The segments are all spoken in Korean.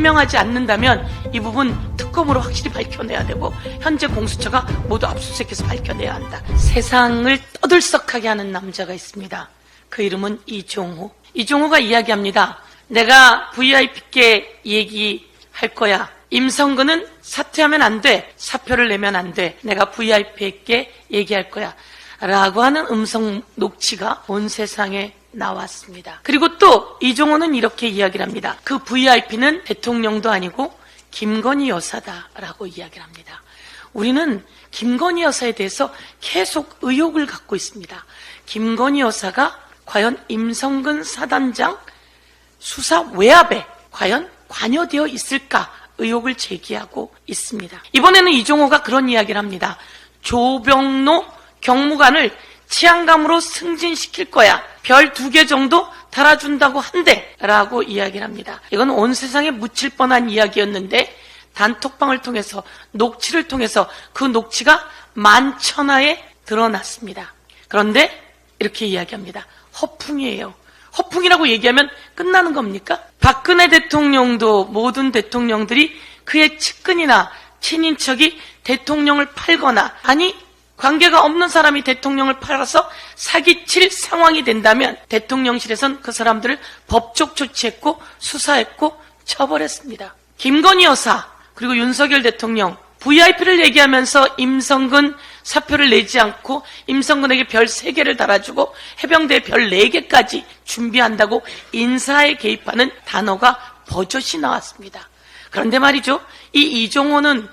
해명하지 않는다면 이 부분 특검으로 확실히 밝혀내야 되고 현재 공수처가 모두 압수수색해서 밝혀내야 한다. 세상을 떠들썩하게 하는 남자가 있습니다. 그 이름은 이종호. 이종호가 이야기합니다. 내가 VIP께 얘기할 거야. 임성근은 사퇴하면 안 돼. 사표를 내면 안 돼. 내가 VIP에게 얘기할 거야. 라고 하는 음성 녹취가 온 세상에 나왔습니다. 그리고 또 이종호는 이렇게 이야기를 합니다. 그 VIP는 대통령도 아니고 김건희 여사다라고 이야기를 합니다. 우리는 김건희 여사에 대해서 계속 의혹을 갖고 있습니다. 김건희 여사가 과연 임성근 사단장 수사 외압에 과연 관여되어 있을까 의혹을 제기하고 있습니다. 이번에는 이종호가 그런 이야기를 합니다. 조병로 경무관을 치안감으로 승진시킬 거야. 별 2개 정도 달아준다고 한대 라고 이야기를 합니다. 이건 온 세상에 묻힐 뻔한 이야기였는데 단톡방을 통해서 녹취를 통해서 그 녹취가 만천하에 드러났습니다. 그런데 이렇게 이야기합니다. 허풍이에요. 허풍이라고 얘기하면 끝나는 겁니까? 박근혜 대통령도 모든 대통령들이 그의 측근이나 친인척이 대통령을 팔거나 아니 관계가 없는 사람이 대통령을 팔아서 사기칠 상황이 된다면 대통령실에선 그 사람들을 법적 조치했고 수사했고 처벌했습니다. 김건희 여사 그리고 윤석열 대통령 VIP를 얘기하면서 임성근 사표를 내지 않고 임성근에게 별 3개를 달아주고 해병대에 별 4개까지 준비한다고 인사에 개입하는 단어가 버젓이 나왔습니다. 그런데 말이죠. 이 이종호는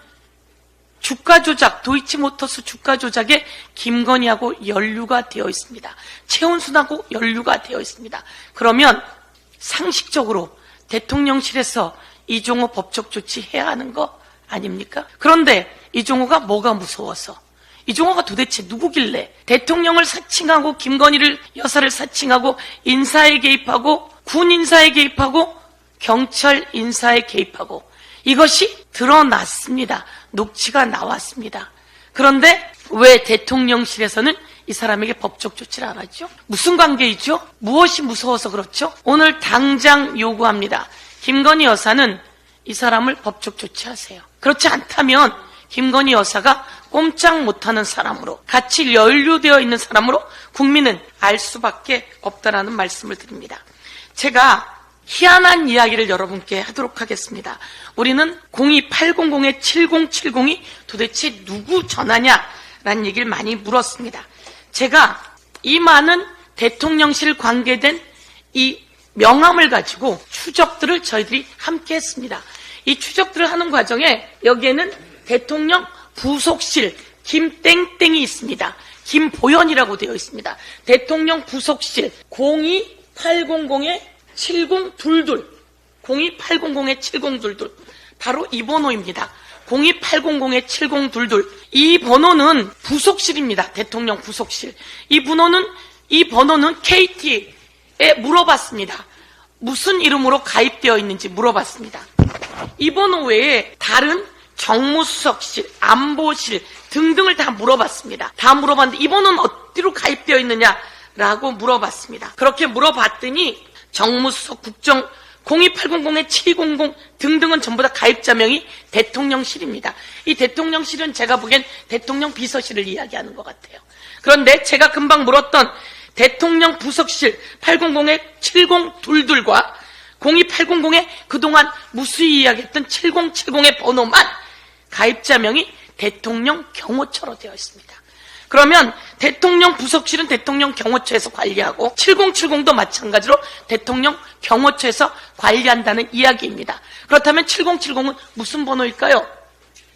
주가 조작, 도이치모터스 주가 조작에 김건희하고 연루가 되어 있습니다. 최은순하고 연루가 되어 있습니다. 그러면 상식적으로 대통령실에서 이종호 법적 조치해야 하는 거 아닙니까? 그런데 이종호가 뭐가 무서워서? 이종호가 도대체 누구길래 대통령을 사칭하고 김건희를 여사를 사칭하고 인사에 개입하고 군 인사에 개입하고 경찰 인사에 개입하고 이것이 드러났습니다. 녹취가 나왔습니다. 그런데 왜 대통령실에서는 이 사람에게 법적 조치를 안 하죠? 무슨 관계이죠? 무엇이 무서워서 그렇죠? 오늘 당장 요구합니다. 김건희 여사는 이 사람을 법적 조치하세요. 그렇지 않다면 김건희 여사가 꼼짝 못하는 사람으로 같이 연루되어 있는 사람으로 국민은 알 수밖에 없다라는 말씀을 드립니다. 제가 희한한 이야기를 여러분께 하도록 하겠습니다. 우리는 02800-7070이 도대체 누구 전화냐라는 얘기를 많이 물었습니다. 제가 이 많은 대통령실 관계된 이 명함을 가지고 추적들을 저희들이 함께 했습니다. 이 추적들을 하는 과정에 여기에는 대통령 부속실 김땡땡이 있습니다. 김보연이라고 되어 있습니다. 대통령 부속실 02800-7022 02800-7022 바로 이 번호입니다. 02800-7022 이 번호는 부속실입니다. 대통령 부속실. 이 번호는 KT에 물어봤습니다. 무슨 이름으로 가입되어 있는지 물어봤습니다. 이 번호 외에 다른 정무수석실, 안보실 등등을 다 물어봤습니다. 다 물어봤는데 이 번호는 어디로 가입되어 있느냐라고 물어봤습니다. 그렇게 물어봤더니 정무수석, 국정, 02800-700 등등은 전부 다 가입자명이 대통령실입니다. 이 대통령실은 제가 보기엔 대통령 비서실을 이야기하는 것 같아요. 그런데 제가 금방 물었던 대통령 부속실 800-7022과 02800에 그동안 무수히 이야기했던 7070의 번호만 가입자명이 대통령 경호처로 되어 있습니다. 그러면 대통령 부속실은 대통령 경호처에서 관리하고 7070도 마찬가지로 대통령 경호처에서 관리한다는 이야기입니다. 그렇다면 7070은 무슨 번호일까요?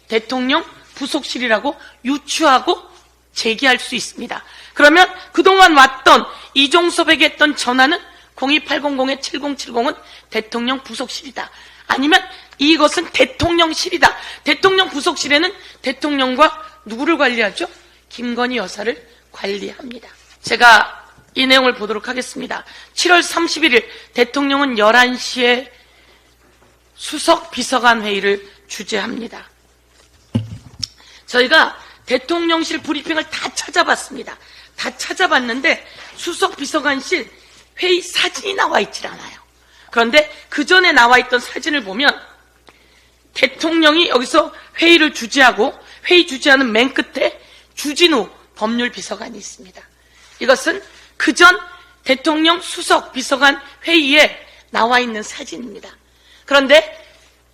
대통령 부속실이라고 유추하고 제기할 수 있습니다. 그러면 그동안 왔던 이종섭에게 했던 전화는 02800-7070은 대통령 부속실이다. 아니면 이것은 대통령실이다. 대통령 부속실에는 대통령과 누구를 관리하죠? 김건희 여사를 관리합니다. 제가 이 내용을 보도록 하겠습니다. 7월 31일 대통령은 11시에 수석 비서관 회의를 주재합니다. 저희가 대통령실 브리핑을 다 찾아봤습니다. 다 찾아봤는데 수석 비서관실 회의 사진이 나와 있질 않아요. 그런데 그 전에 나와 있던 사진을 보면 대통령이 여기서 회의를 주재하고 회의 주재하는 맨 끝에 주진우 법률비서관이 있습니다. 이것은 그전 대통령 수석 비서관 회의에 나와 있는 사진입니다. 그런데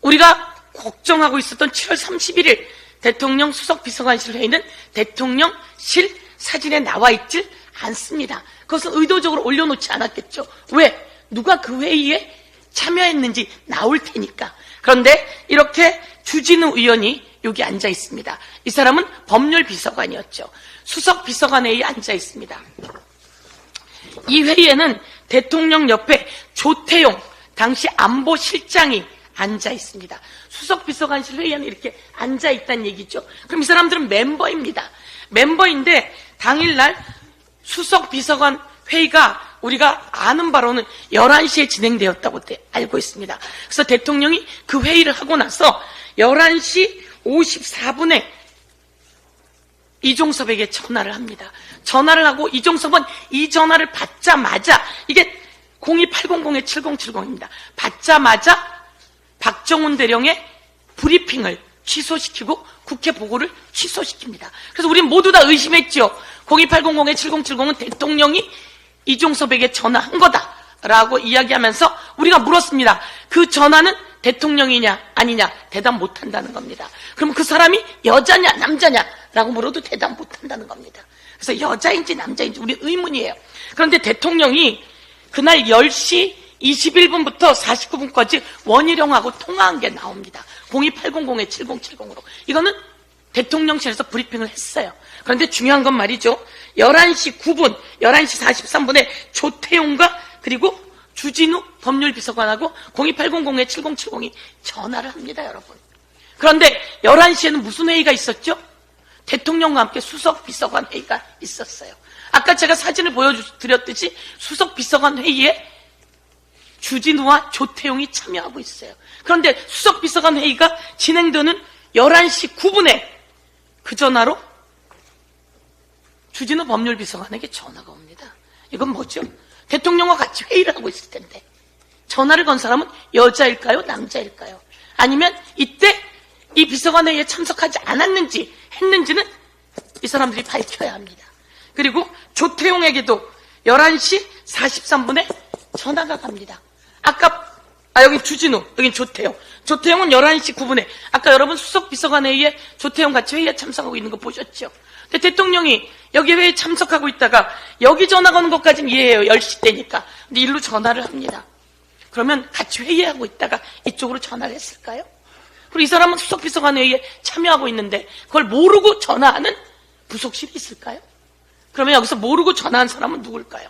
우리가 걱정하고 있었던 7월 31일 대통령 수석 비서관실 회의는 대통령실 사진에 나와 있질 않습니다. 그것은 의도적으로 올려놓지 않았겠죠. 왜? 누가 그 회의에 참여했는지 나올 테니까. 그런데 이렇게 주진우 의원이 여기 앉아 있습니다. 이 사람은 법률비서관이었죠. 수석 비서관 회의에 앉아 있습니다. 이 회의에는 대통령 옆에 조태용 당시 안보실장이 앉아 있습니다. 수석 비서관실 회의에는 이렇게 앉아 있다는 얘기죠. 그럼 이 사람들은 멤버입니다. 멤버인데 당일날 수석 비서관 회의가 우리가 아는 바로는 11시에 진행되었다고 알고 있습니다. 그래서 대통령이 그 회의를 하고 나서 11시 54분에 이종섭에게 전화를 합니다. 전화를 하고 이종섭은 이 전화를 받자마자, 이게 02800-7070입니다. 받자마자 박정훈 대령의 브리핑을 취소시키고 국회 보고를 취소시킵니다. 그래서 우리 모두 다 의심했죠. 02800-7070은 대통령이 이종섭에게 전화한 거다라고 이야기하면서 우리가 물었습니다. 그 전화는 대통령이냐 아니냐 대답 못한다는 겁니다. 그럼 그 사람이 여자냐 남자냐라고 물어도 대답 못한다는 겁니다. 그래서 여자인지 남자인지 우리 의문이에요. 그런데 대통령이 그날 10시 21분부터 49분까지 원희룡하고 통화한 게 나옵니다. 02800-7070으로. 이거는 대통령실에서 브리핑을 했어요. 그런데 중요한 건 말이죠. 11시 9분, 11시 43분에 조태용과 그리고 주진우 법률비서관하고 02800-7070이 전화를 합니다, 여러분. 그런데 11시에는 무슨 회의가 있었죠? 대통령과 함께 수석비서관 회의가 있었어요. 아까 제가 사진을 보여드렸듯이 수석비서관 회의에 주진우와 조태용이 참여하고 있어요. 그런데 수석비서관 회의가 진행되는 11시 9분에 그 전화로 주진우 법률비서관에게 전화가 옵니다. 이건 뭐죠? 대통령과 같이 회의를 하고 있을 텐데 전화를 건 사람은 여자일까요? 남자일까요? 아니면 이때 이 비서관 회의에 참석하지 않았는지 했는지는 이 사람들이 밝혀야 합니다. 그리고 조태용에게도 11시 43분에 전화가 갑니다. 여기 주진우, 여긴 조태용. 조태용은 11시 9분에 아까 여러분 수석비서관 회의에 조태용 같이 회의에 참석하고 있는 거 보셨죠? 근데 대통령이 여기 회의에 참석하고 있다가 여기 전화 거는 것까지는 이해해요. 10시 때니까. 근데 일로 전화를 합니다. 그러면 같이 회의하고 있다가 이쪽으로 전화를 했을까요? 그리고 이 사람은 수석비서관 회의에 참여하고 있는데 그걸 모르고 전화하는 부속실이 있을까요? 그러면 여기서 모르고 전화한 사람은 누굴까요?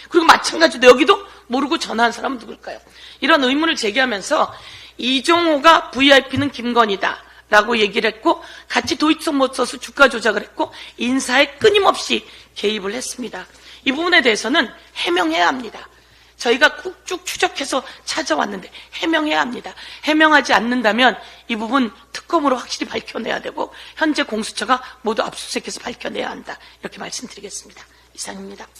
그리고 마찬가지로 여기도 모르고 전화한 사람은 누굴까요? 이런 의문을 제기하면서 이종호가 VIP는 김건희다 라고 얘기를 했고 같이 도이치모터스 주가 조작을 했고 인사에 끊임없이 개입을 했습니다. 이 부분에 대해서는 해명해야 합니다. 저희가 쭉 추적해서 찾아왔는데 해명해야 합니다. 해명하지 않는다면 이 부분 특검으로 확실히 밝혀내야 되고 현재 공수처가 모두 압수수색해서 밝혀내야 한다. 이렇게 말씀드리겠습니다. 이상입니다.